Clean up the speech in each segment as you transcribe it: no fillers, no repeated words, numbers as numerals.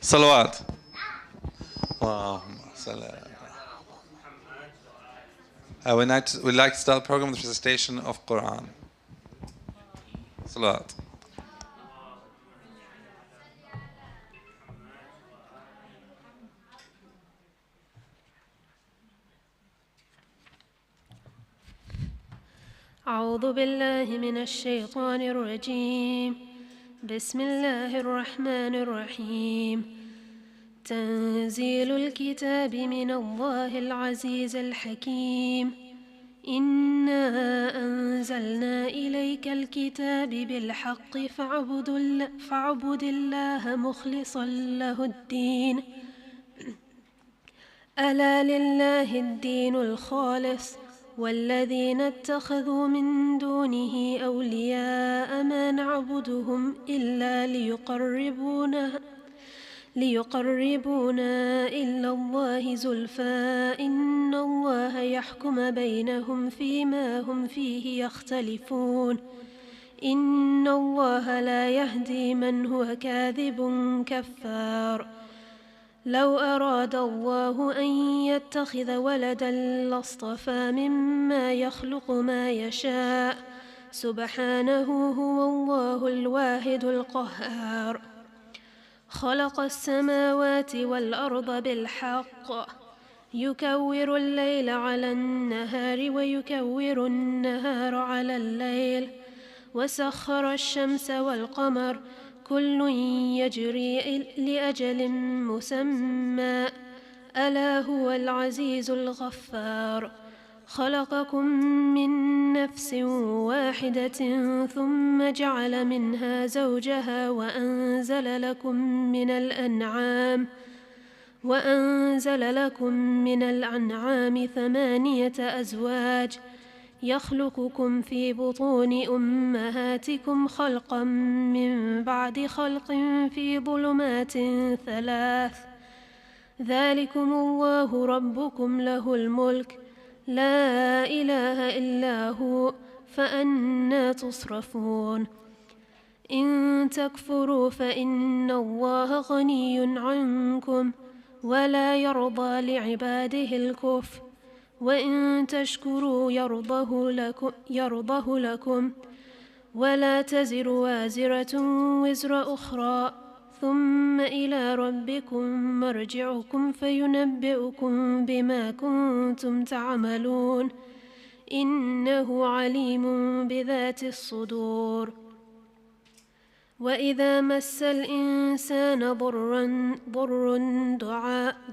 Salawat. Allahumma salli. We'd like to start the program with the recitation of Quran. Salawat. أعوذ بالله من الشيطان الرجيم. بسم الله الرحمن الرحيم. تنزيل الكتاب من الله العزيز الحكيم. إنا أنزلنا إليك الكتاب بالحق فاعبد الله مخلصا له الدين. ألا لله الدين الخالص والذين اتخذوا من دونه أولياء ما نعبدهم إلا ليقربونا إلى الله زلفى إن الله يحكم بينهم فيما هم فيه يختلفون إن الله لا يهدي من هو كاذب كفار. لو أراد الله أن يتخذ ولدا لاصطفى مما يخلق ما يشاء سبحانه هو الله الواحد القهار. خلق السماوات والأرض بالحق يكور الليل على النهار ويكور النهار على الليل وسخر الشمس والقمر كل يجري لأجل مسمى ألا هو العزيز الغفار. خلقكم من نفس واحدة ثم جعل منها زوجها وأنزل لكم من الأنعام 8 أزواج يخلقكم في بطون أمهاتكم خلقا من بعد خلق في ظلمات 3 ذلكم الله ربكم له الملك لا إله إلا هو فأنى تصرفون. إن تكفروا فإن الله غني عنكم ولا يرضى لعباده الكفر وإن تشكروا يرضه لكم ولا تزر وازرة وزر أخرى ثم إلى ربكم مرجعكم فينبئكم بما كنتم تعملون إنه عليم بذات الصدور. وإذا مس الإنسان ضر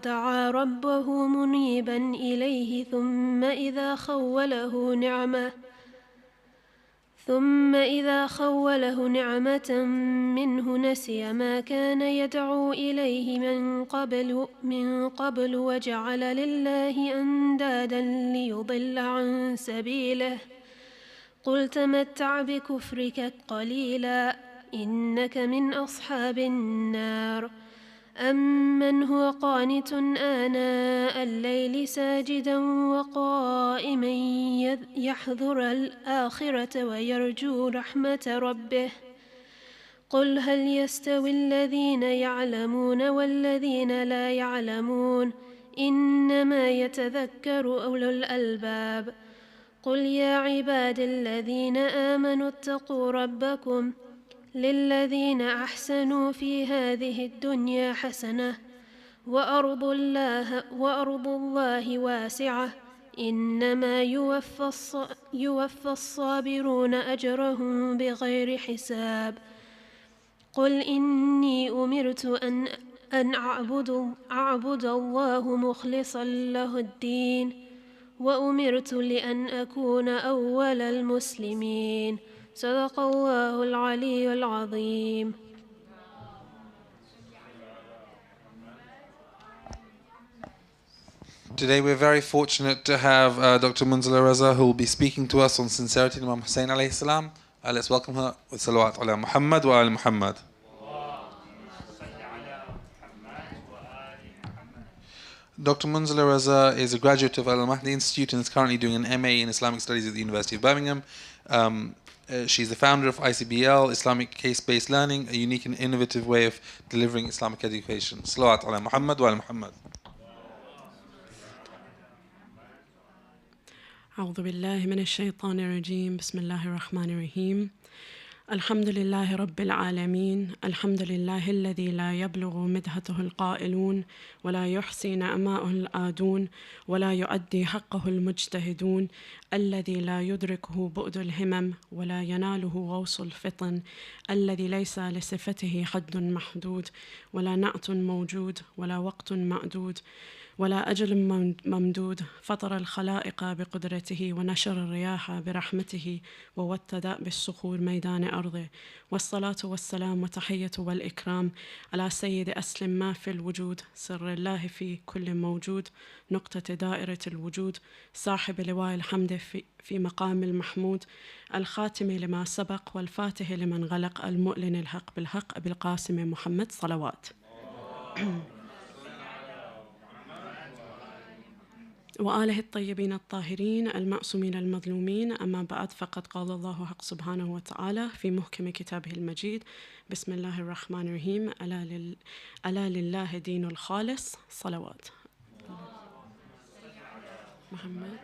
دعا ربه منيبا إليه ثم إذا خوله نعمة منه نسي ما كان يدعو إليه من قبل وجعل لله أندادا ليضل عن سبيله قل تمتع بكفرك قليلا إنك من أصحاب النار. أمن هو قانت آناء الليل ساجدا وقائما يحذر الآخرة ويرجو رحمة ربه قل هل يستوي الذين يعلمون والذين لا يعلمون إنما يتذكر أولو الألباب. قل يا عباد الذين آمنوا اتقوا ربكم للذين أحسنوا في هذه الدنيا حسنة وأرض الله واسعة إنما يوفى الصابرون أجرهم بغير حساب. قل إني أمرت أن أعبد الله مخلصا له الدين وأمرت لأن أكون أول المسلمين. صدق الله العلي العظيم. Today we're very fortunate to have Dr. Munzela Raza, who will be speaking to us on Sincerity and Imam Hussain alayhi salam. Let's welcome her with salawat ala Muhammad wa ala Muhammad. Dr. Munzela Raza is a graduate of Mahdi Institute and is currently doing an MA in Islamic Studies at the University of Birmingham. She's the founder of iCBL, Islamic Case-Based Learning, a unique and innovative way of delivering Islamic education. Salaat ala Muhammad wa ala Muhammad. أعوذ بالله من الشيطان الرجيم بسم الله الرحمن الرحيم الحمد لله رب العالمين الحمد لله الذي لا يبلغ مدحته القائلون ولا يحصي نعماءه الآدون ولا يؤدي حقه المجتهدون الذي لا يدركه بؤد الهمم ولا يناله غوص الفطن الذي ليس لصفته حد محدود ولا نعت موجود ولا وقت معدود ولا أجل ممدود فطر الخلائق بقدرته ونشر الرياح برحمته ووتد بالصخور ميدان أرضه والصلاة والسلام وتحية والإكرام على سيد أسلم ما في الوجود سر الله في كل موجود نقطة دائرة الوجود صاحب لواء الحمد في مقام المحمود الخاتم لما سبق والفاتح لمن غلق المؤلن الحق بالحق بالقاسم محمد صلوات وآله الطيبين الطاهرين المعصومين المظلومين أما بعد فقد قال الله حق سبحانه وتعالى في محكم كتابه المجيد بسم الله الرحمن الرحيم ألا لله دين الخالص صلوات محمد.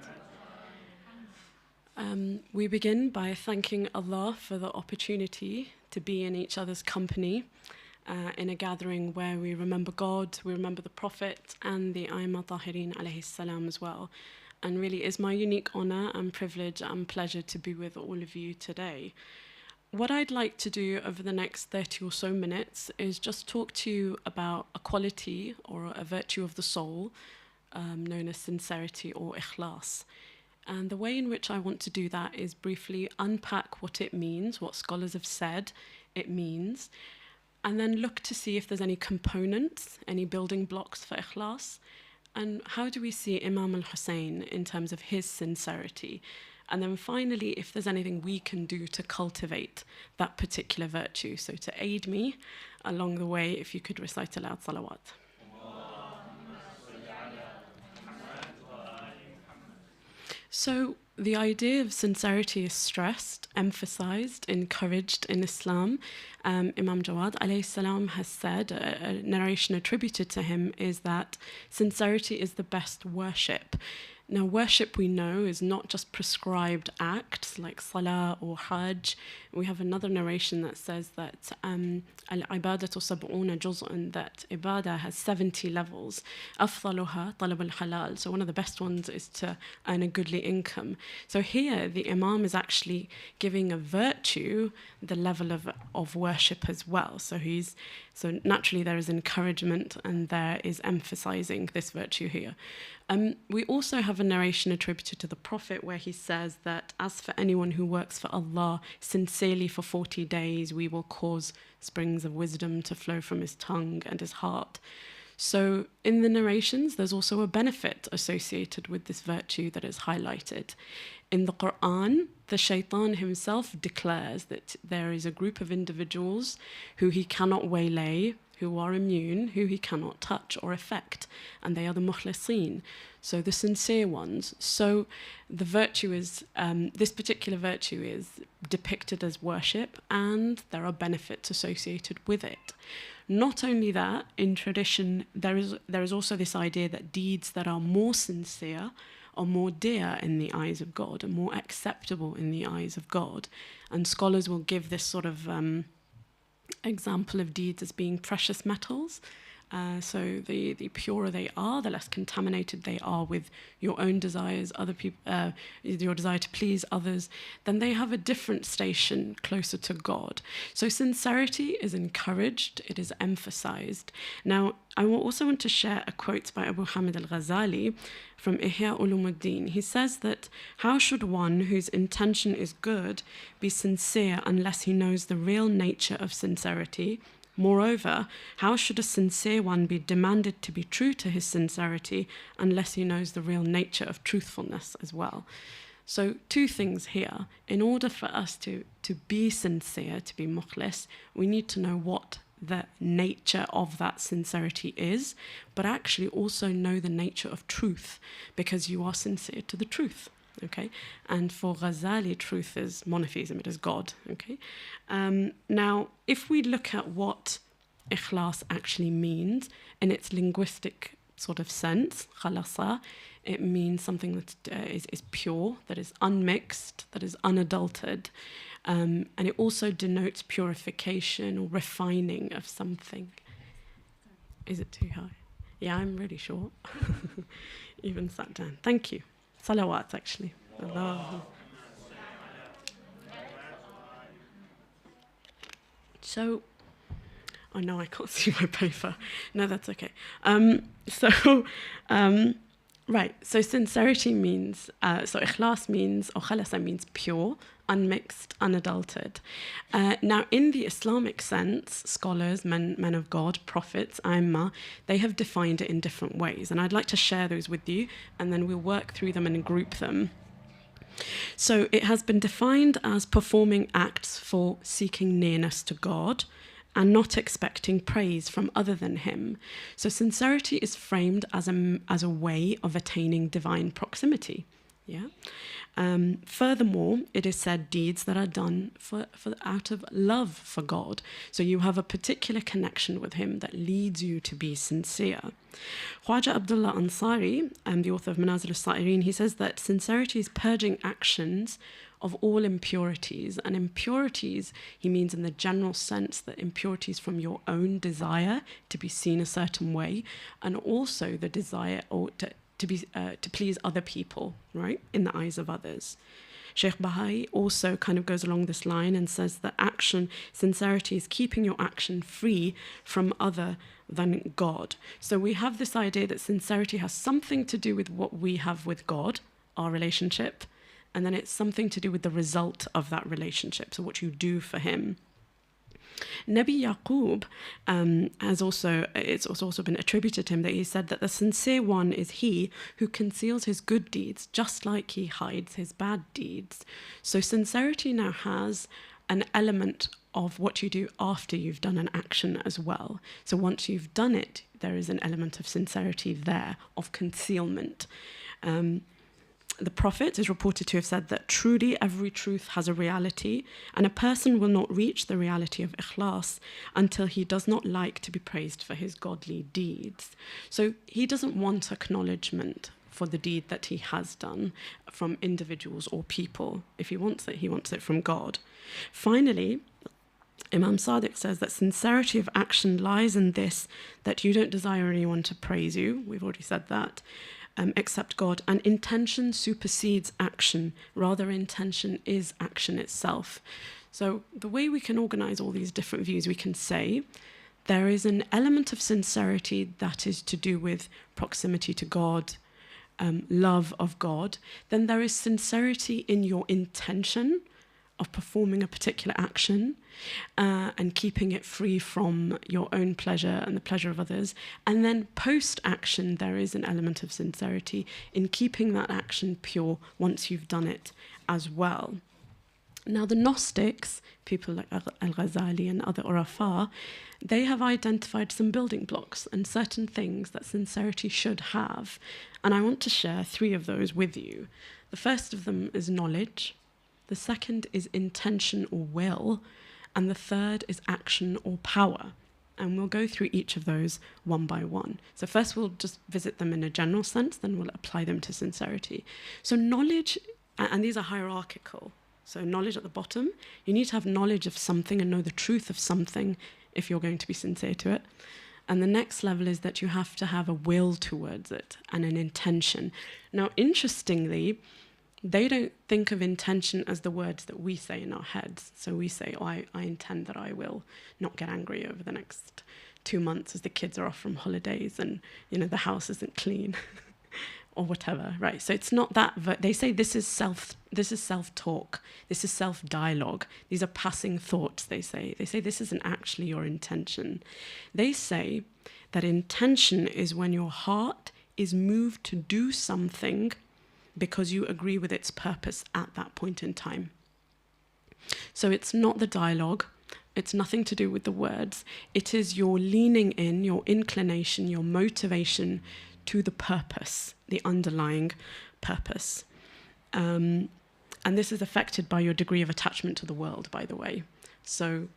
We begin by thanking Allah for the opportunity to be in each other's company in a gathering where we remember God, we remember the Prophet and the IMAM al-HUSAYN alayhi salam as well. And really is my unique honor and privilege and pleasure to be with all of you today. What I'd like to do over the next 30 or so minutes is just talk to you about a quality or a virtue of the soul known as sincerity or ikhlas. And the way in which I want to do that is briefly unpack what it means, what scholars have said it means, and then look to see if there's any components, any building blocks for ikhlas, and how do we see Imam Al-HUSAYN in terms of his sincerity, and then finally if there's anything we can do to cultivate that particular virtue. So to aid me along the way, if you could recite aloud salawat. So the idea of sincerity is stressed, emphasized, encouraged in Islam. Imam Jawad alayhi salam has said, a narration attributed to him is that sincerity is the best worship. Now, worship, we know, is not just prescribed acts like Salah or Hajj. We have another narration that says that al-ibadatu sab'una juz'an, that ibadah has 70 levels. أفضلها طلب الحلال. So one of the best ones is to earn a goodly income. So here, the Imam is actually giving a virtue the level of worship as well. So naturally there is encouragement and there is emphasizing this virtue here. We also have a narration attributed to the Prophet where he says that as for anyone who works for Allah sincerely for 40 days, we will cause springs of wisdom to flow from his tongue and his heart. So in the narrations, there's also a benefit associated with this virtue that is highlighted. In the Quran, the shaitan himself declares that there is a group of individuals who he cannot waylay, who are immune, who he cannot touch or affect, and they are the mukhlisin, so the sincere ones. So the virtue is, this particular virtue is depicted as worship, and there are benefits associated with it. Not only that, in tradition, there is also this idea that deeds that are more sincere are more dear in the eyes of God, and more acceptable in the eyes of God. And scholars will give this sort of example of deeds as being precious metals. So the purer they are, the less contaminated they are with your own desires, other people, your desire to please others, then they have a different station closer to God. So sincerity is encouraged, it is emphasized. Now, I also want to share a quote by Abu Hamid al-Ghazali from Ihya Ulumuddin. He says that, how should one whose intention is good be sincere unless he knows the real nature of sincerity? Moreover, how should a sincere one be demanded to be true to his sincerity unless he knows the real nature of truthfulness as well? So two things here. In order for us to be sincere, to be mukhlis, we need to know what the nature of that sincerity is, but actually also know the nature of truth, because you are sincere to the truth. Okay, and for Ghazali, truth is monotheism, it is God. Okay, now if we look at what ikhlas actually means in its linguistic sort of sense, khalasa, it means something that is pure, that is unmixed, that is unadulterated, and it also denotes purification or refining of something. Is it too high? Yeah, I'm really short. Even sat down. Thank you. Salawat, actually. Allah. So, oh no, I can't see my paper. No, that's okay. Right, so sincerity means, so ikhlas means, or khalasa means pure, unmixed, unadulterated. Now, in the Islamic sense, scholars, men of God, prophets, Aimma, they have defined it in different ways. And I'd like to share those with you, and then we'll work through them and group them. So it has been defined as performing acts for seeking nearness to God, and not expecting praise from other than him. So sincerity is framed as a way of attaining divine proximity. Yeah. Furthermore, it is said deeds that are done for out of love for God. So you have a particular connection with him that leads you to be sincere. Khwaja Abdullah Ansari, the author of Manazil al-Sa'irin, he says that sincerity is purging actions of all impurities. And impurities, he means in the general sense that impurities from your own desire to be seen a certain way, and also the desire or to please other people, right, in the eyes of others. Sheikh Bahai also kind of goes along this line and says that sincerity is keeping your action free from other than God. So we have this idea that sincerity has something to do with what we have with God, our relationship, and then it's something to do with the result of that relationship, so what you do for him. Nabi Yaqub it's also been attributed to him that he said that the sincere one is he who conceals his good deeds just like he hides his bad deeds. So sincerity now has an element of what you do after you've done an action as well. So once you've done it, there is an element of sincerity there, of concealment. The Prophet is reported to have said that truly every truth has a reality, and a person will not reach the reality of ikhlas until he does not like to be praised for his godly deeds. So he doesn't want acknowledgement for the deed that he has done from individuals or people. If he wants it from God. Finally, Imam Sadiq says that sincerity of action lies in this, that you don't desire anyone to praise you. We've already said that. Except God, and intention supersedes action. Rather, intention is action itself. So the way we can organize all these different views, we can say there is an element of sincerity that is to do with proximity to God, love of God. Then there is sincerity in your intention of performing a particular action and keeping it free from your own pleasure and the pleasure of others. And then post-action, there is an element of sincerity in keeping that action pure once you've done it as well. Now, the Gnostics, people like Al-Ghazali and other Urafa, they have identified some building blocks and certain things that sincerity should have. And I want to share 3 of those with you. The first of them is knowledge. The second is intention or will, and the third is action or power. And we'll go through each of those one by one. So first we'll just visit them in a general sense, then we'll apply them to sincerity. So knowledge, and these are hierarchical. So knowledge at the bottom, you need to have knowledge of something and know the truth of something if you're going to be sincere to it. And the next level is that you have to have a will towards it and an intention. Now, interestingly, they don't think of intention as the words that we say in our heads. So we say, oh, I intend that I will not get angry over the next 2 months as the kids are off from holidays and, the house isn't clean or whatever, right? So it's not that, they say this is self-talk, this is self-dialogue. These are passing thoughts, they say. They say this isn't actually your intention. They say that intention is when your heart is moved to do something because you agree with its purpose at that point in time. So it's not the dialogue, it's nothing to do with the words, it is your leaning in, your inclination, your motivation to the purpose, the underlying purpose. And this is affected by your degree of attachment to the world, by the way. So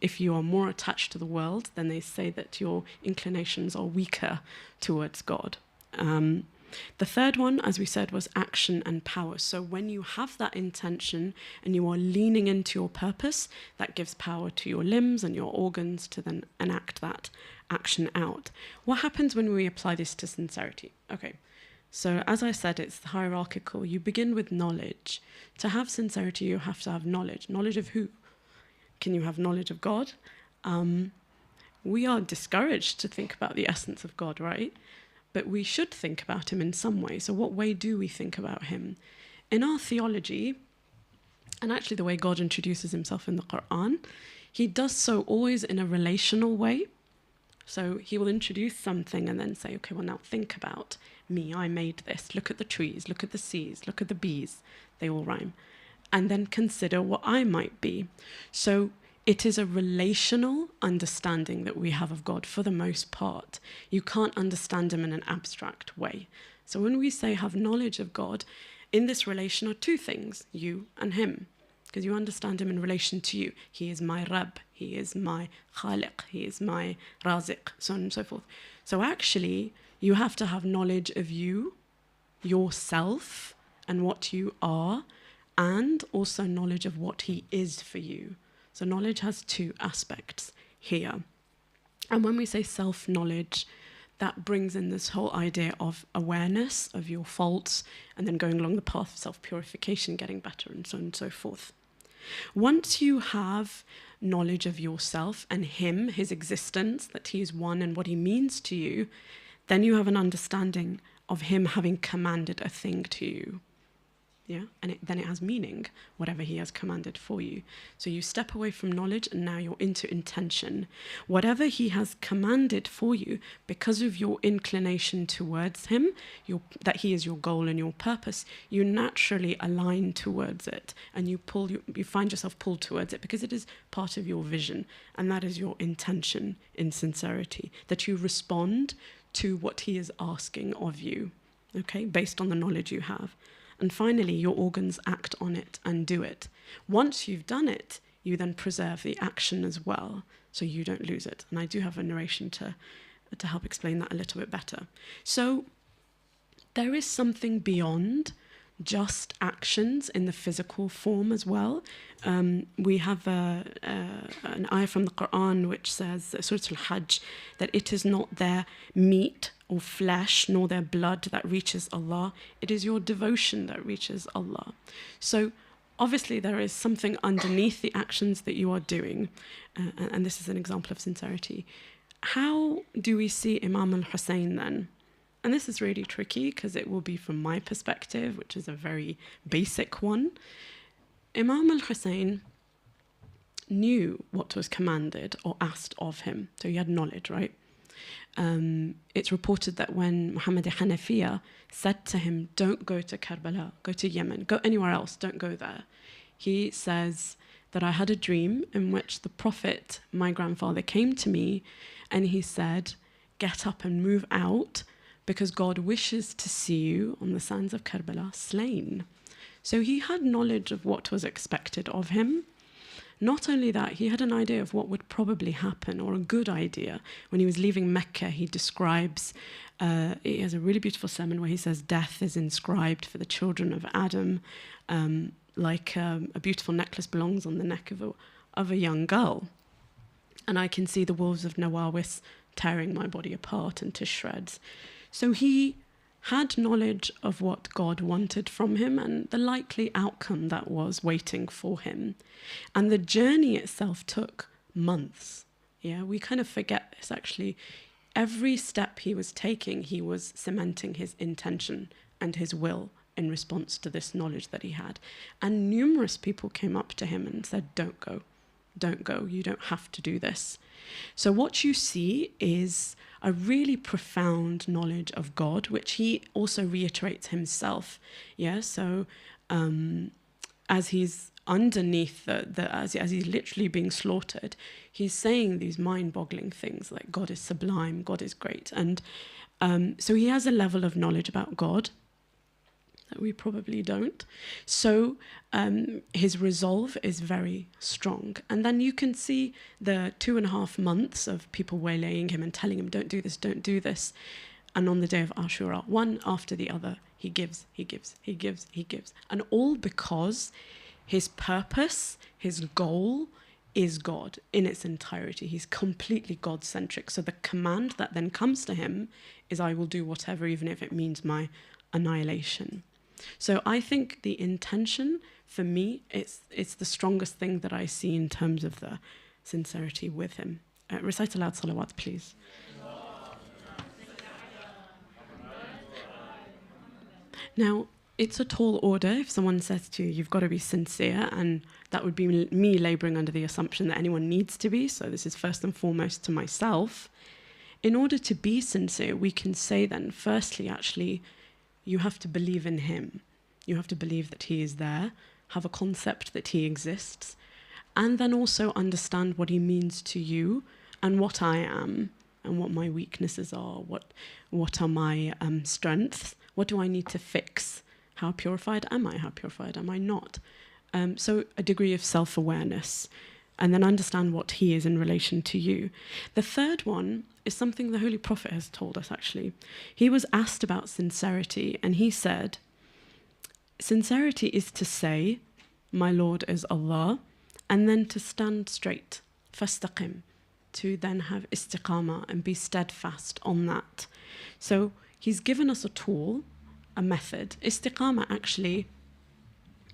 if you are more attached to the world, then they say that your inclinations are weaker towards God. The third one, as we said, was action and power. So when you have that intention and you are leaning into your purpose, that gives power to your limbs and your organs to then enact that action out. What happens when we apply this to sincerity? Okay, so as I said, it's hierarchical. You begin with knowledge. To have sincerity, you have to have knowledge. Knowledge of who? Can you have knowledge of God? We are discouraged to think about the essence of God, right? But we should think about him in some way. So what way do we think about him? In our theology, and actually the way God introduces himself in the Quran, he does so always in a relational way. So he will introduce something and then say, okay, well now think about me, I made this. Look at the trees, look at the seas, look at the bees. They all rhyme. And then consider what I might be. So it is a relational understanding that we have of God for the most part. You can't understand him in an abstract way. So when we say have knowledge of God, in this relation are two things, you and him. Because you understand him in relation to you. He is my Rabb, he is my Khaliq, he is my Raziq, so on and so forth. So actually, you have to have knowledge of you, yourself, and what you are, and also knowledge of what he is for you. So knowledge has two aspects here. And when we say self-knowledge, that brings in this whole idea of awareness of your faults and then going along the path of self-purification, getting better, and so on and so forth. Once you have knowledge of yourself and him, his existence, that he is one and what he means to you, then you have an understanding of him having commanded a thing to you. Yeah, and then it has meaning, whatever he has commanded for you. So you step away from knowledge and now you're into intention. Whatever he has commanded for you, because of your inclination towards him, that he is your goal and your purpose, you naturally align towards it and you find yourself pulled towards it because it is part of your vision, and that is your intention in sincerity, that you respond to what he is asking of you, okay, based on the knowledge you have. And finally, your organs act on it and do it. Once you've done it, you then preserve the action as well, so you don't lose it. And I do have a narration to help explain that a little bit better. So there is something beyond just actions in the physical form as well. We have an ayah from the Quran which says, Surah Al-Hajj, that it is not their meat or flesh nor their blood that reaches Allah. It is your devotion that reaches Allah. So obviously there is something underneath the actions that you are doing, and this is an example of sincerity. How do we see Imam Al-Hussayn then? And this is really tricky because it will be from my perspective, which is a very basic one. Imam Al-Hussayn knew what was commanded or asked of him. So he had knowledge, right? It's reported that when Muhammad Hanafiya said to him, don't go to Karbala, go to Yemen, go anywhere else, don't go there. He says that I had a dream in which the Prophet, my grandfather, came to me and he said, get up and move out because God wishes to see you on the sands of Karbala slain. So he had knowledge of what was expected of him. Not only that, he had an idea of what would probably happen, or a good idea. When he was leaving Mecca, he describes, he has a really beautiful sermon where he says, death is inscribed for the children of Adam, like a beautiful necklace belongs on the neck of a young girl. And I can see the wolves of Nawawis tearing my body apart into shreds. So he had knowledge of what God wanted from him and the likely outcome that was waiting for him. And the journey itself took months. Yeah, we kind of forget this actually. Every step he was taking, he was cementing his intention and his will in response to this knowledge that he had. And numerous people came up to him and said, don't go, you don't have to do this. So what you see is a really profound knowledge of God, which he also reiterates himself. Yeah, so as he's underneath as he's literally being slaughtered, he's saying these mind-boggling things like God is sublime, God is great. And so he has a level of knowledge about God. that we probably don't. So his resolve is very strong. And then you can see the 2.5 months of people waylaying him and telling him, don't do this, don't do this. And on the day of Ashura, one after the other, he gives, he gives, he gives, he gives. And all because his purpose, his goal is God in its entirety. He's completely God centric. So the command that then comes to him is, I will do whatever, even if it means my annihilation. So I think the intention, for me, it's the strongest thing that I see in terms of the sincerity with him. Recite aloud salawat, please. Now, it's a tall order if someone says to you, you've got to be sincere, and that would be me labouring under the assumption that anyone needs to be, so this is first and foremost to myself. In order to be sincere, we can say then, firstly, actually, you have to believe in him. You have to believe that he is there, have a concept that he exists, and then also understand what he means to you and what I am and what my weaknesses are, what are my strengths, what do I need to fix, how purified am I, how purified am I not. So a degree of self-awareness, and then understand what he is in relation to you. The third one is something the Holy Prophet has told us, actually. He was asked about sincerity, and he said, sincerity is to say, my Lord is Allah, and then to stand straight, fastaqim, to then have istiqamah and be steadfast on that. So he's given us a tool, a method. Istiqamah, actually,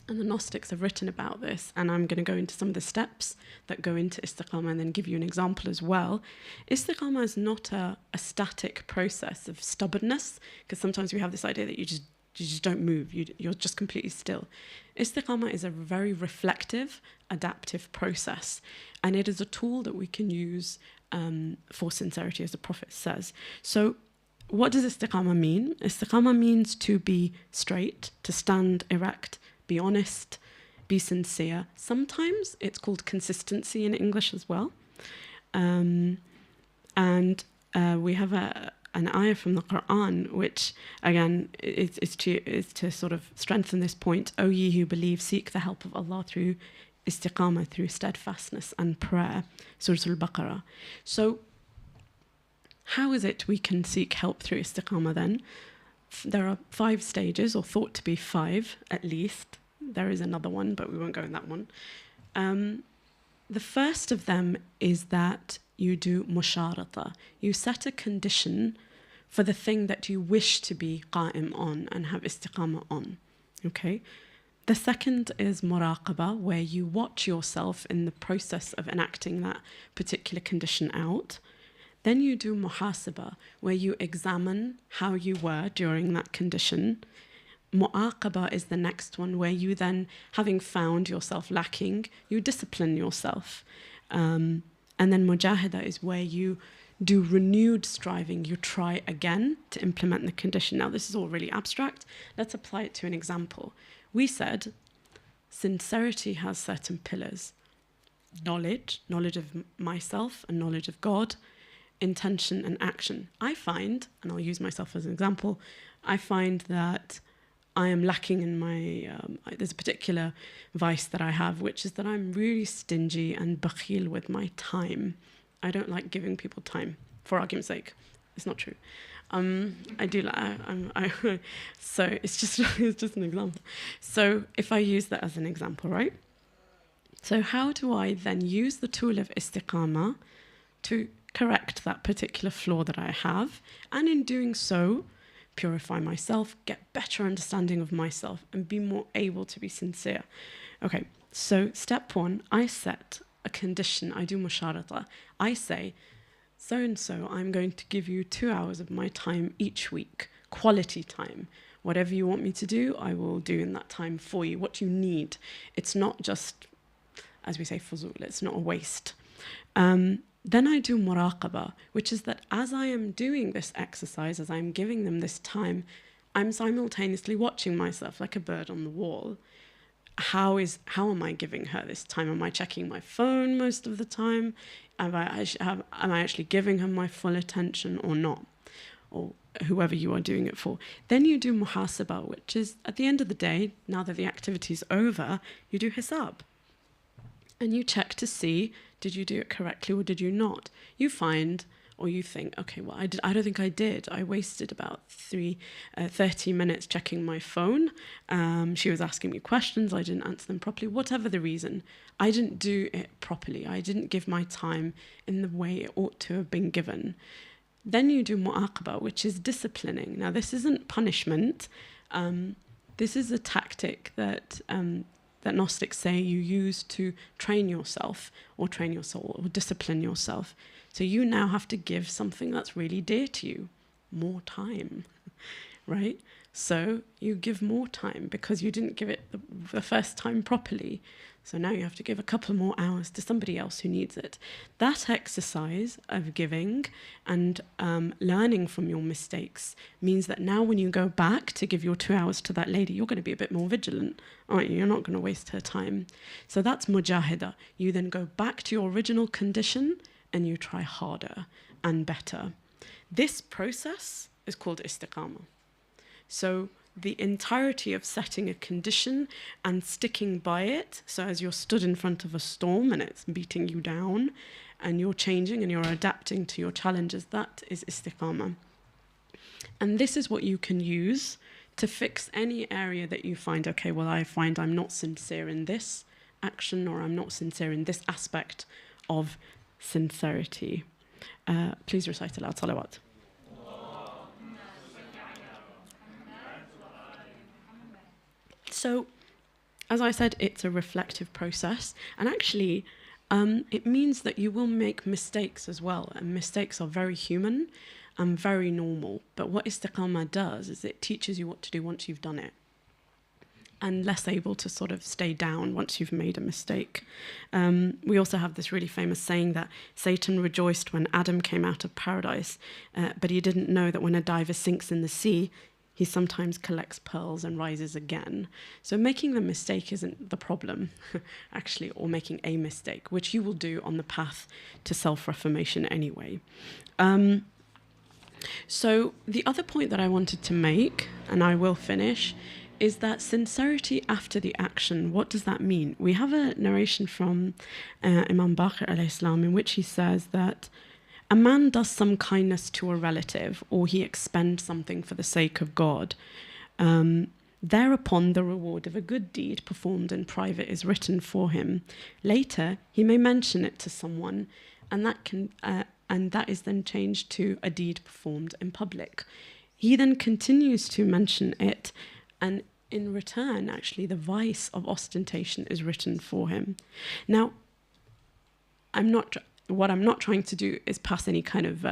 and the Gnostics have written about this, and I'm going to go into some of the steps that go into istiqamah and then give you an example as well. Istiqamah is not a static process of stubbornness, because sometimes we have this idea that you just don't move, you're just completely still. Istiqamah is a very reflective, adaptive process, and it is a tool that we can use for sincerity, as the Prophet says. So what does istiqamah mean? Istiqamah means to be straight, to stand erect, be honest, be sincere. Sometimes it's called consistency in English as well. We have an ayah from the Quran, which again is to sort of strengthen this point. O ye who believe, seek the help of Allah through istiqamah, through steadfastness and prayer. Surah Al-Baqarah. So how is it we can seek help through istiqamah then? There are 5 stages, or thought to be 5 at least. There is another one, but we won't go in that one. The first of them is that you do musharata. You set a condition for the thing that you wish to be qa'im on and have istiqamah on. Okay? The second is muraqabah, where you watch yourself in the process of enacting that particular condition out. Then you do muhasabah, where you examine how you were during that condition. Mu'aqabah is the next one, where you then, having found yourself lacking, you discipline yourself. And then mujahada is where you do renewed striving. You try again to implement the condition. Now, this is all really abstract. Let's apply it to an example. We said sincerity has certain pillars. Knowledge of myself and knowledge of God, intention and action. I find, and I'll use myself as an example, I find that I am lacking in my, there's a particular vice that I have, which is that I'm really stingy and bakhil with my time. I don't like giving people time, for argument's sake. It's not true. I do like, so it's just an example. So if I use that as an example, right? So how do I then use the tool of istiqamah to correct that particular flaw that I have, and in doing so, purify myself, get better understanding of myself, and be more able to be sincere? Okay, so step 1, I set a condition, I do musharata. I say, so-and-so, I'm going to give you 2 hours of my time each week, quality time. Whatever you want me to do, I will do in that time for you, what you need. It's not just, as we say, fuzul, it's not a waste. Then I do muraqabah, which is that as I am doing this exercise, as I'm giving them this time, I'm simultaneously watching myself like a bird on the wall. How am I giving her this time? Am I checking my phone most of the time? Am I actually giving her my full attention or not? Or whoever you are doing it for. Then you do muhasaba, which is at the end of the day, now that the activity is over, you do hisab. And you check to see, did you do it correctly or did you not? You find, or you think, okay, well, I don't think I did. I wasted about 30 minutes checking my phone. She was asking me questions. I didn't answer them properly. Whatever the reason, I didn't do it properly. I didn't give my time in the way it ought to have been given. Then you do mu'aqaba, which is disciplining. Now, this isn't punishment. This is a tactic that Gnostics say you use to train yourself or train your soul or discipline yourself. So you now have to give something that's really dear to you more time, right? So you give more time because you didn't give it the first time properly. So now you have to give a couple more hours to somebody else who needs it. That exercise of giving and learning from your mistakes means that now when you go back to give your 2 hours to that lady, you're going to be a bit more vigilant, aren't you? You're not going to waste her time. So that's mujahida. You then go back to your original condition and you try harder and better. This process is called istiqamah. So the entirety of setting a condition and sticking by it, so as you're stood in front of a storm and it's beating you down and you're changing and you're adapting to your challenges, that is istiqamah. And this is what you can use to fix any area that you find, okay, well, I find I'm not sincere in this action or I'm not sincere in this aspect of sincerity. Please recite aloud salawat. So, as I said, it's a reflective process. And actually, it means that you will make mistakes as well. And mistakes are very human and very normal. But what istiqamah does is it teaches you what to do once you've done it. And less able to sort of stay down once you've made a mistake. We also have this really famous saying that Satan rejoiced when Adam came out of paradise, but he didn't know that when a diver sinks in the sea, he sometimes collects pearls and rises again. So making the mistake isn't the problem, actually, or making a mistake, which you will do on the path to self-reformation anyway. So the other point that I wanted to make, and I will finish, is that sincerity after the action. What does that mean? We have a narration from Imam Baqir alayhi salam in which he says that a man does some kindness to a relative or he expends something for the sake of God. Thereupon the reward of a good deed performed in private is written for him. Later, he may mention it to someone, and that is then changed to a deed performed in public. He then continues to mention it, and in return, actually, the vice of ostentation is written for him. Now, what I'm not trying to do is pass any kind of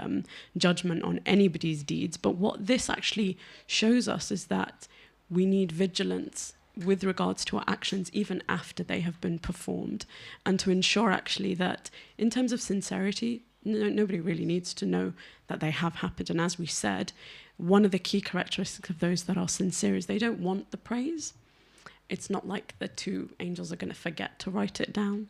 judgment on anybody's deeds, but what this actually shows us is that we need vigilance with regards to our actions even after they have been performed, and to ensure actually that in terms of sincerity, nobody really needs to know that they have happened. And as we said, one of the key characteristics of those that are sincere is they don't want the praise. It's not like the two angels are going to forget to write it down.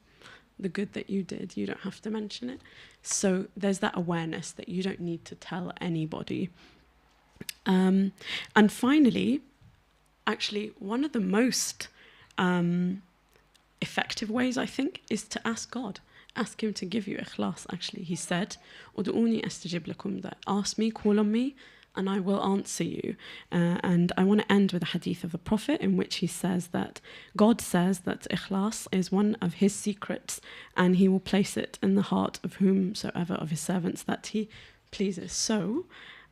The good that you did, you don't have to mention it. So there's that awareness that you don't need to tell anybody. And finally, actually, one of the most effective ways, I think, is to ask God. Ask him to give you ikhlas, actually. He said, "Udu'uni astajib lakum," that ask me, call on me, and I will answer you. And I want to end with a hadith of the Prophet in which he says that God says that ikhlas is one of his secrets, and he will place it in the heart of whomsoever of his servants that he pleases. So,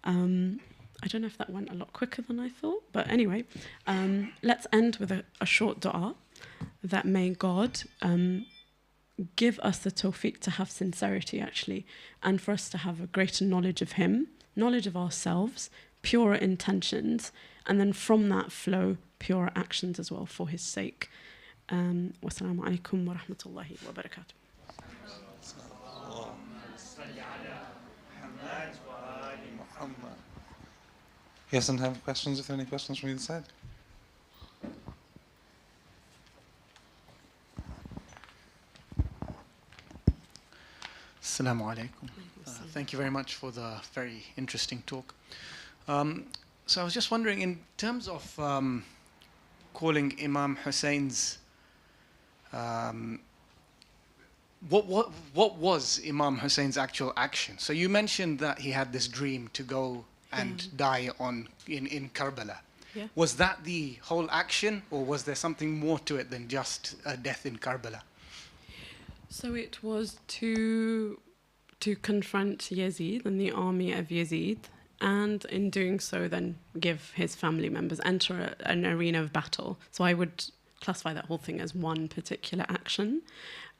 I don't know if that went a lot quicker than I thought, but anyway, let's end with a short dua that may God give us the tawfiq to have sincerity, actually, and for us to have a greater knowledge of him, knowledge of ourselves, purer intentions, and then from that flow purer actions as well for his sake. Wassalamu alaikum wa rahmatullahi wa barakatuh. Yes, and have questions, if there are any questions from either side. Assalamu alaikum. Thank you very much for the very interesting talk. So I was just wondering, in terms of calling Imam Hussein's, what was Imam Hussein's actual action? So you mentioned that he had this dream to go and die in Karbala. Yeah. Was that the whole action, or was there something more to it than just a death in Karbala? So it was to confront Yazid and the army of Yazid, and in doing so then give his family members, enter an arena of battle. So I would classify that whole thing as one particular action,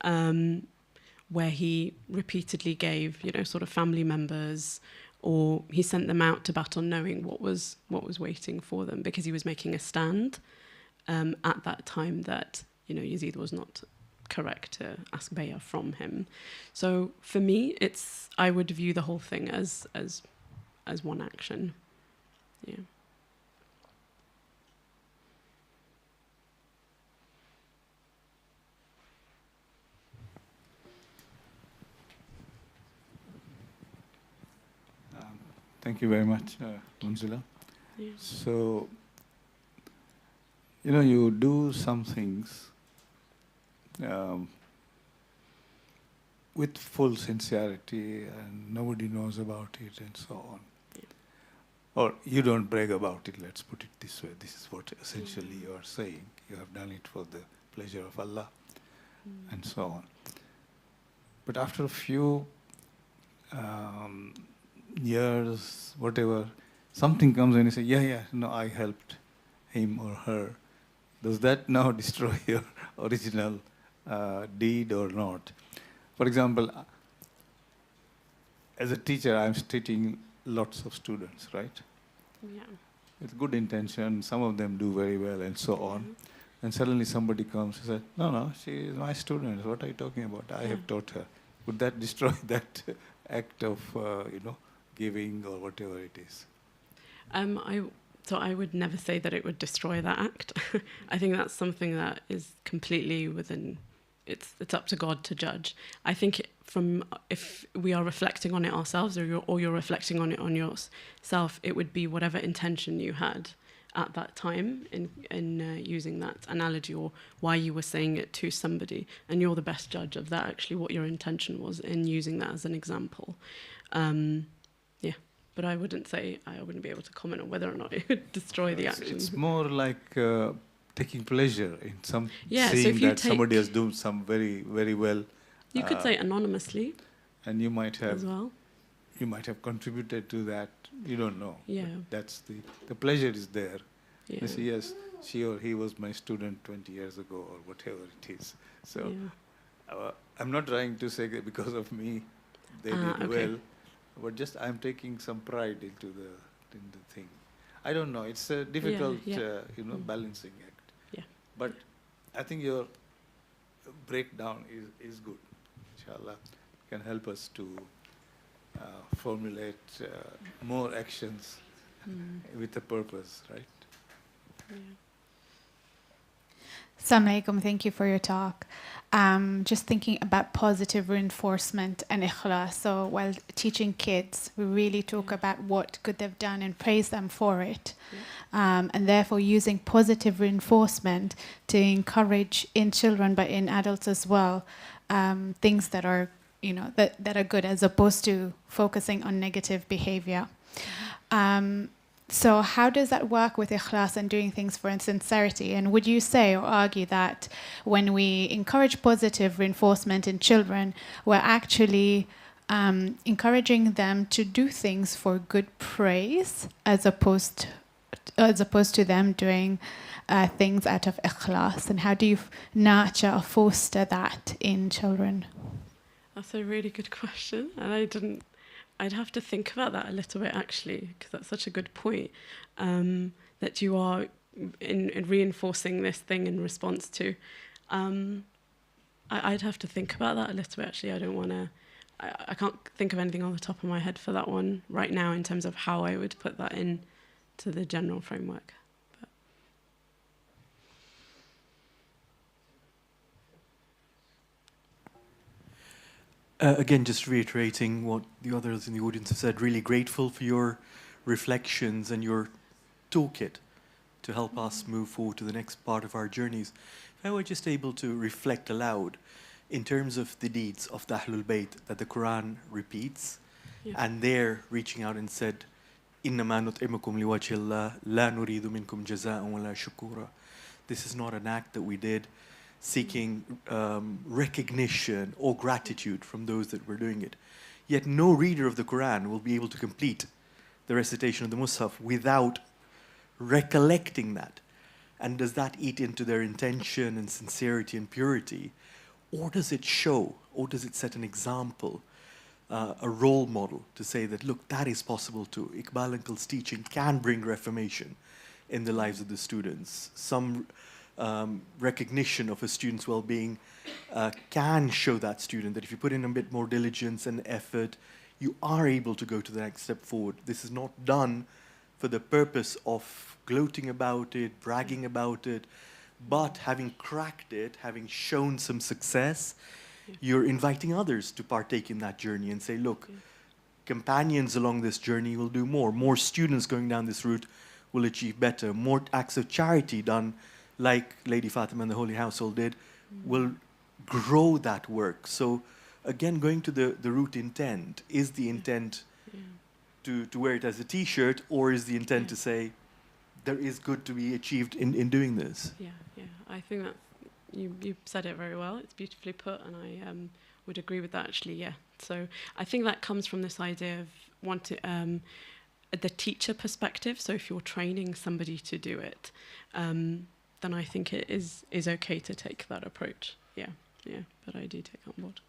where he repeatedly gave, sort of family members, or he sent them out to battle knowing what was waiting for them, because he was making a stand at that time that, Yazid was not correct to ask bay'ah from him. So for me, I would view the whole thing as one action. Yeah. Thank you very much, Munzela. Yeah. So, you do some things with full sincerity, and nobody knows about it, and so on. Yeah. Or you don't brag about it, let's put it this way. This is what essentially you are saying. You have done it for the pleasure of Allah, and so on. But after a few years, whatever, something comes and you say, no, I helped him or her. Does that now destroy your original deed or not? For example, as a teacher, I'm teaching lots of students, right? Yeah. With good intention, some of them do very well and so on. And suddenly somebody comes and says, no, she is my student. What are you talking about? I have taught her. Would that destroy that act of, giving or whatever it is? So I would never say that it would destroy that act. I think that's something that is completely within. It's up to God to judge. I think if we are reflecting on it ourselves, or you're reflecting on it on yourself, it would be whatever intention you had at that time in using that analogy, or why you were saying it to somebody, and you're the best judge of that. Actually, what your intention was in using that as an example. But I wouldn't be able to comment on whether or not it would destroy the action. It's more like taking pleasure in so seeing if you that somebody has done some very, very well. You could say anonymously. And you might have as well. You might have contributed to that. You don't know. Yeah. But that's the pleasure is there. Yeah. You say, yes, she or he was my student 20 years ago, or whatever it is. So I'm not trying to say that because of me they did well, but just I'm taking some pride in the thing. I don't know. It's a difficult, balancing act. Yeah. But I think your breakdown is good. Inshallah, can help us to formulate more actions with a purpose, right? Yeah. Assalamu alaikum, thank you for your talk. Just thinking about positive reinforcement and ikhlas. So while teaching kids, we really talk about what good they've done and praise them for it. Yeah. And therefore using positive reinforcement to encourage in children, but in adults as well, things that are, that are good, as opposed to focusing on negative behavior. So how does that work with ikhlas and doing things for sincerity? And would you say or argue that when we encourage positive reinforcement in children, we're actually encouraging them to do things for good praise, as opposed to them doing things out of ikhlas? And how do you nurture or foster that in children? That's a really good question, and I'd have to think about that a little bit, actually, because that's such a good point, that you are in reinforcing this thing in response to. I'd have to think about that a little bit, actually. I can't think of anything on the top of my head for that one right now in terms of how I would put that in to the general framework. Again, just reiterating what the others in the audience have said, really grateful for your reflections and your toolkit to help us move forward to the next part of our journeys. If I were just able to reflect aloud in terms of the deeds of the Ahlul Bayt that the Quran repeats, and they're reaching out and said, إِنَّمَا نُطْعِمُكُمْ لِوَجْهِ اللَّهِ لَا نُرِيدُ مِنْكُمْ جَزَاءً وَلَا شُكُورًا. This is not an act that we did seeking recognition or gratitude from those that were doing it. Yet no reader of the Quran will be able to complete the recitation of the Mus'haf without recollecting that. And does that eat into their intention and sincerity and purity? Or does it show, or does it set an example, a role model to say that, look, that is possible too. Iqbal Uncle's teaching can bring reformation in the lives of the students. Some recognition of a student's well-being can show that student that if you put in a bit more diligence and effort, you are able to go to the next step forward. This is not done for the purpose of gloating about it, bragging about it, but having cracked it, having shown some success, you're inviting others to partake in that journey and say, look, companions along this journey will do more. More students going down this route will achieve better. More acts of charity done, like Lady Fatima and the Holy Household did, will grow that work. So again, going to the root intent, is the intent to wear it as a t-shirt, or is the intent to say, there is good to be achieved in doing this? Yeah. I think that you said it very well. It's beautifully put, and I would agree with that actually. Yeah. So I think that comes from this idea of the teacher perspective. So if you're training somebody to do it, then I think it is okay to take that approach. Yeah. But I do take it on board.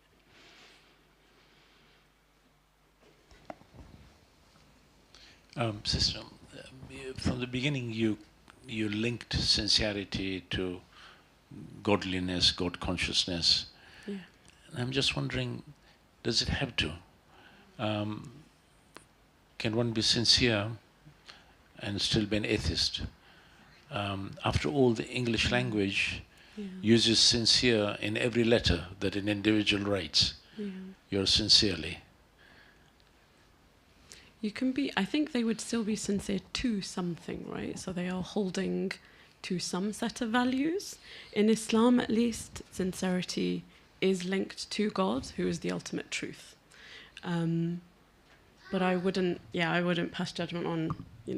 Sister, from the beginning you linked sincerity to godliness, God consciousness. Yeah. And I'm just wondering, does it have to? Can one be sincere and still be an atheist? After all, the English language uses sincere in every letter that an individual writes. You're sincerely. You can be, I think they would still be sincere to something, right? So they are holding to some set of values. In Islam, at least, sincerity is linked to God, who is the ultimate truth. But I wouldn't pass judgment on,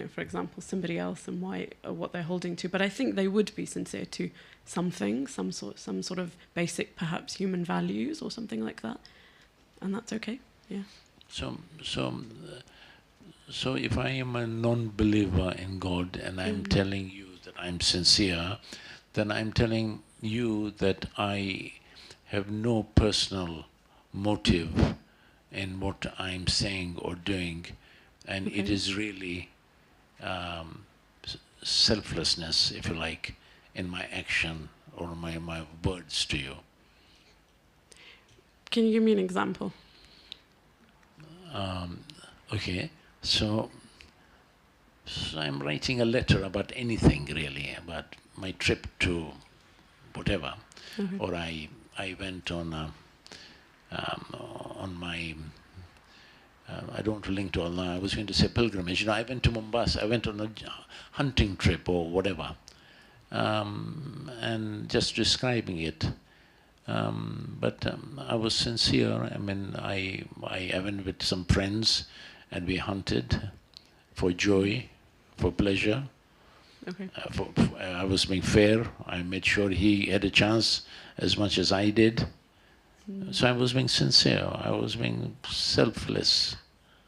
for example, somebody else and what they're holding to. But I think they would be sincere to something, some sort of basic, perhaps, human values or something like that, and that's okay. Yeah. So if I am a non-believer in God and I'm telling you that I'm sincere, then I'm telling you that I have no personal motive in what I'm saying or doing, and it is really selflessness, if you like, in my action or my words to you. Can you give me an example? Okay. So I'm writing a letter about anything really, about my trip to whatever, or I went on my I don't want to link to Allah. I was going to say pilgrimage. I went to Mombasa. I went on a hunting trip or whatever, and just describing it. But I was sincere. I mean, I went with some friends, and we hunted for joy, for pleasure. Okay. I was being fair. I made sure he had a chance as much as I did. So I was being sincere. I was being selfless.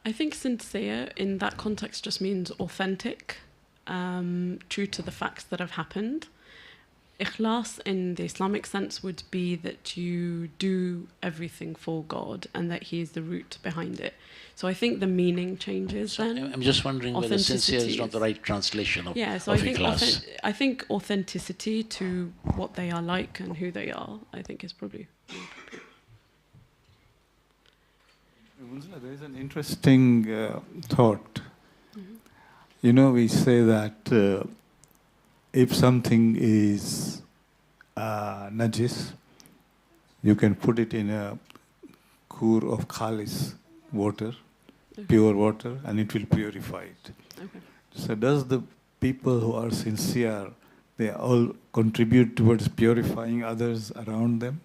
I think sincere in that context just means authentic, true to the facts that have happened. Ikhlas in the Islamic sense would be that you do everything for God and that He is the root behind it. So I think the meaning changes then. I'm just wondering whether sincere is not the right translation of ikhlas. I think authenticity to what they are like and who they are, I think is probably more appropriate. Munzela, there is an interesting thought. We say that if something is najis, you can put it in a kur of khalis water pure water, and it will purify it. Okay. So does the people who are sincere, they all contribute towards purifying others around them?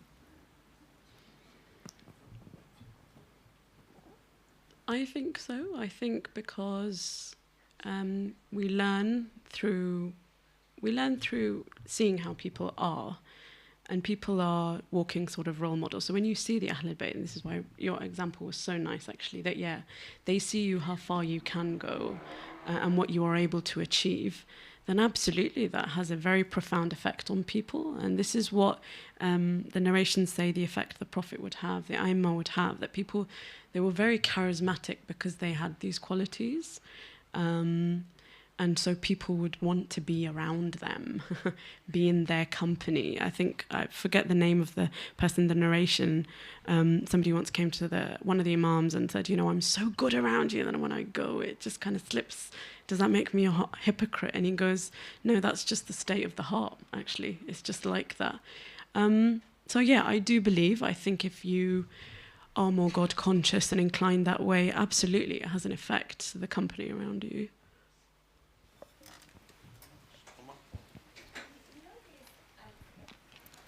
I think so. I think because we learn through seeing how people are, and people are walking sort of role models. So when you see the Ahlul Bayt, and this is why your example was so nice actually, that they see you how far you can go and what you are able to achieve, then absolutely that has a very profound effect on people. And this is what the narrations say the effect the Prophet would have, the Imam would have, that people, they were very charismatic because they had these qualities. And so people would want to be around them, be in their company. I think, I forget the name of the person in the narration. Somebody once came to one of the imams and said, I'm so good around you, and then when I go, it just kind of slips. Does that make me a hypocrite? And he goes, no, that's just the state of the heart, actually. It's just like that. So yeah, I do believe, I think if you are more God conscious and inclined that way, absolutely it has an effect to the company around you.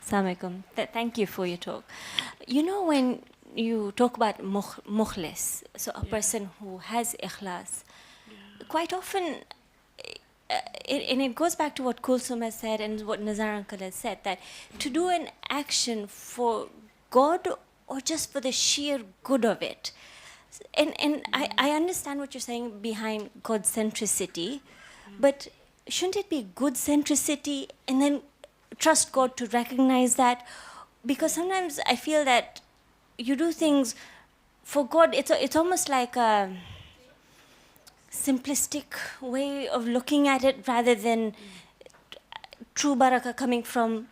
Assalamu alaikum. Thank you for your talk. When you talk about mukhlis, so a person who has ikhlas, quite often, and it goes back to what Kulsum has said and what Nazar Uncle has said, that to do an action for God or just for the sheer good of it. And I understand what you're saying behind God centricity, but shouldn't it be good centricity and then trust God to recognize that? Because sometimes I feel that you do things for God, it's almost like a simplistic way of looking at it rather than true barakah coming from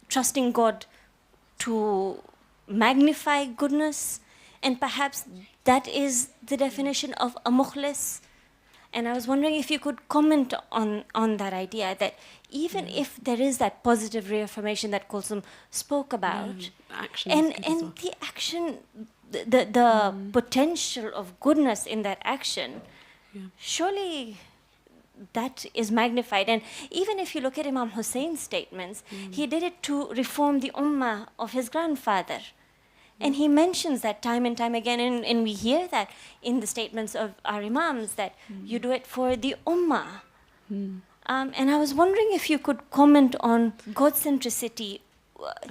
trusting God to magnify goodness. And perhaps that is the definition of a mukhlis. And I was wondering if you could comment on that idea, that even if there is that positive reaffirmation that Kulsum spoke about, and the action, the potential of goodness in that action, surely that is magnified. And even if you look at Imam Hussein's statements, he did it to reform the ummah of his grandfather. And he mentions that time and time again, and we hear that in the statements of our imams, that you do it for the ummah. And I was wondering if you could comment on God centricity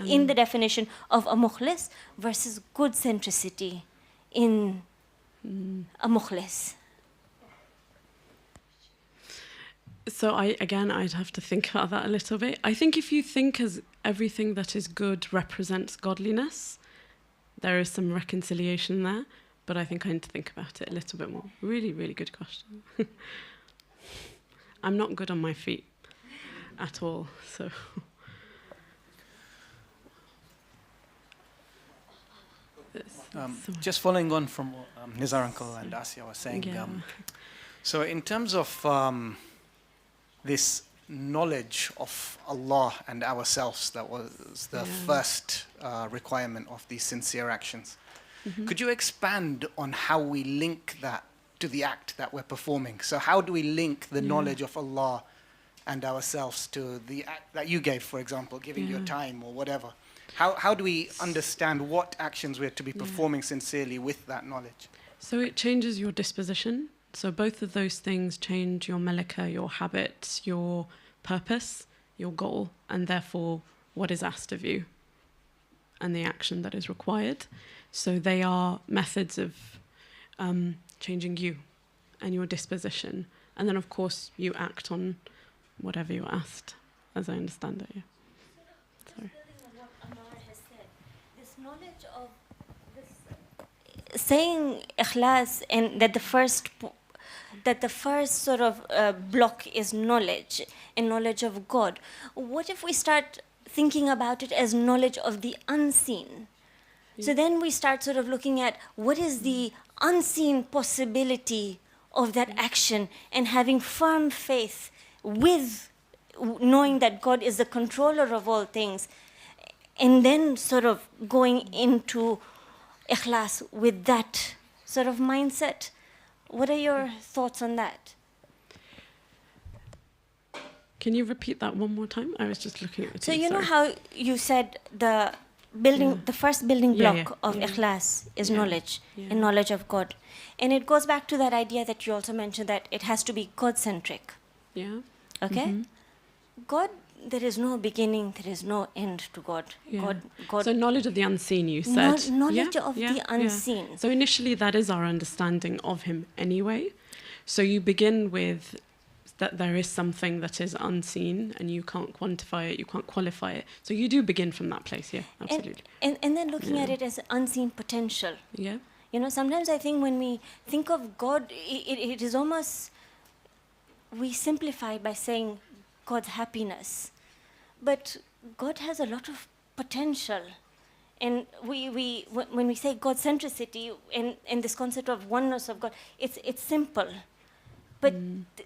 in the definition of a mukhlis versus good centricity in a mukhlis. So I'd have to think about that a little bit. I think if you think as everything that is good represents godliness, there is some reconciliation there, but I think I need to think about it a little bit more. Really, really good question. I'm not good on my feet at all, so. Just following on from what Nizar Uncle and Asya was saying, so in terms of this knowledge of Allah and ourselves, that was the first requirement of these sincere actions. Could you expand on how we link that to the act that we're performing? So how do we link the knowledge of Allah and ourselves to the act that you gave, for example, giving your time or whatever? How do we understand what actions we're to be performing sincerely with that knowledge? So it changes your disposition. So both of those things change your malaka, your habits, your purpose, your goal, and therefore what is asked of you and the action that is required. So they are methods of changing you and your disposition. And then, of course, you act on whatever you're asked, as I understand it. Sorry. What Amar has said, this knowledge of this, saying ikhlas, and that the first sort of block is knowledge, and knowledge of God. What if we start thinking about it as knowledge of the unseen? So then we start sort of looking at what is the unseen possibility of that action, and having firm faith with knowing that God is the controller of all things, and then sort of going into ikhlas with that sort of mindset. What are your thoughts on that? Can you repeat that one more time? I was just looking at the So two, you know sorry. how you said the building, the first building block of ikhlas is knowledge, and knowledge of God. And it goes back to that idea that you also mentioned, that it has to be God centric. Yeah. Okay? God, there is no beginning, there is no end to God. Yeah. God. So knowledge of the unseen, you said. Knowledge of the unseen. Yeah. So initially that is our understanding of him anyway. So you begin with that there is something that is unseen and you can't quantify it, you can't qualify it. So you do begin from that place, yeah, absolutely. And then looking at it as unseen potential. Yeah. You know, sometimes I think when we think of God, it is almost, we simplify by saying God's happiness. But God has a lot of potential. And when we say God centricity and this concept of oneness of God, it's simple. But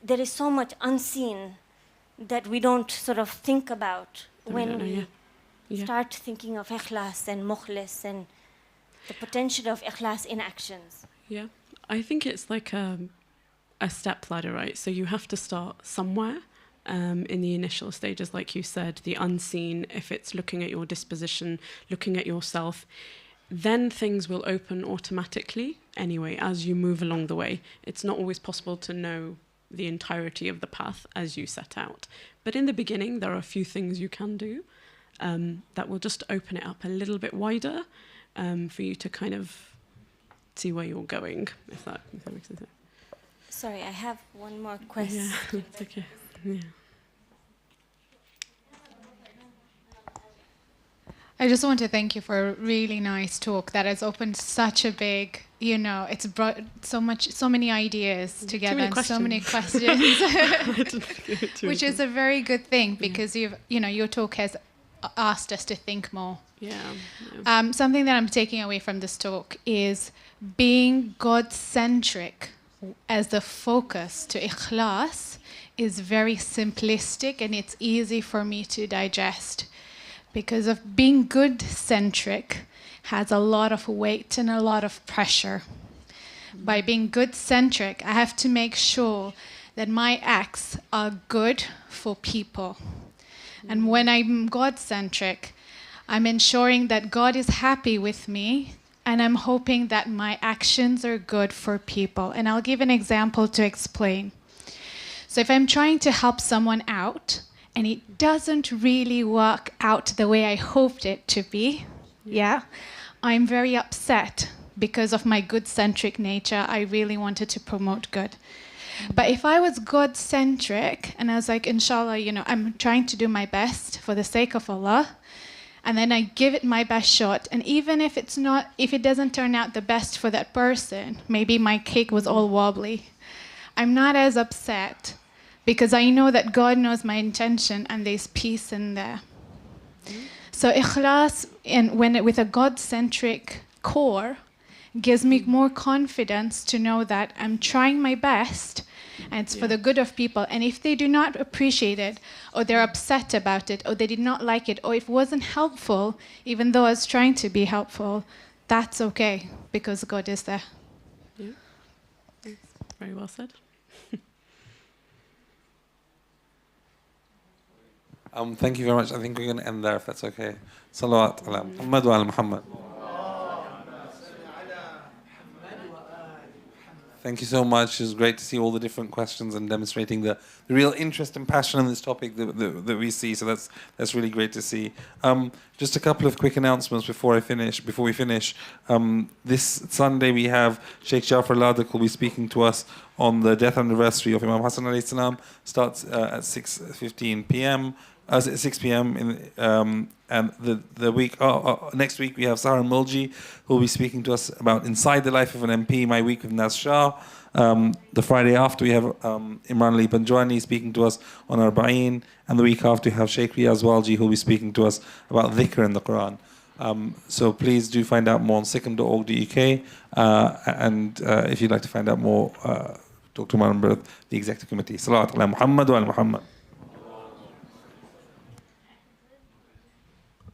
there is so much unseen that we don't sort of think about when we start thinking of ikhlas and mukhlis and the potential of ikhlas in actions. Yeah, I think it's like a step ladder, right? So you have to start somewhere in the initial stages, like you said, the unseen, if it's looking at your disposition, looking at yourself, then things will open automatically anyway as you move along the way. It's not always possible to know the entirety of the path as you set out. But in the beginning, there are a few things you can do that will just open it up a little bit wider for you to kind of see where you're going, if that makes sense. Sorry, I have one more question. Yeah, it's okay. Yeah. I just want to thank you for a really nice talk that has opened such a big, it's brought so many ideas together and so many questions, which is a very good thing because your talk has asked us to think more. Yeah. Something that I'm taking away from this talk is being God-centric as the focus to ikhlas is very simplistic and it's easy for me to digest. Because of being good-centric has a lot of weight and a lot of pressure. By being good-centric, I have to make sure that my acts are good for people. And when I'm God-centric, I'm ensuring that God is happy with me, and I'm hoping that my actions are good for people. And I'll give an example to explain. So if I'm trying to help someone out, and it doesn't really work out the way I hoped it to be, I'm very upset because of my good-centric nature. I really wanted to promote good. But if I was God-centric, and I was like, inshallah, I'm trying to do my best for the sake of Allah, and then I give it my best shot, and even if it doesn't turn out the best for that person, maybe my cake was all wobbly, I'm not as upset, because I know that God knows my intention and there's peace in there. So ikhlas, with a God-centric core, gives me more confidence to know that I'm trying my best and it's for the good of people. And if they do not appreciate it, or they're upset about it, or they did not like it, or if it wasn't helpful, even though I was trying to be helpful, that's okay, because God is there. Yeah, very well said. Thank you very much. I think we're going to end there, if that's okay. Salaat ala Muhammad wa ala Muhammad. Thank you so much. It was great to see all the different questions and demonstrating the real interest and passion in this topic that we see. So that's really great to see. Just a couple of quick announcements before we finish. This Sunday we have Sheikh Jafar Ladak who will be speaking to us on the death anniversary of Imam Hussain alayhi salam. Starts at 6:15 p.m. 6 p.m. And the week next week we have Sahar Mulji who will be speaking to us about Inside the Life of an MP, My Week with Naz Shah. The Friday after we have Imran Ali Banjwani speaking to us on Arba'een, and the week after we have Sheikh Riaz Walji who will be speaking to us about dhikr in the Quran. So please do find out more on sikkim.org.uk, and if you'd like to find out more, talk to my member of the Executive Committee. Salaat ala Muhammad wa ala Muhammad.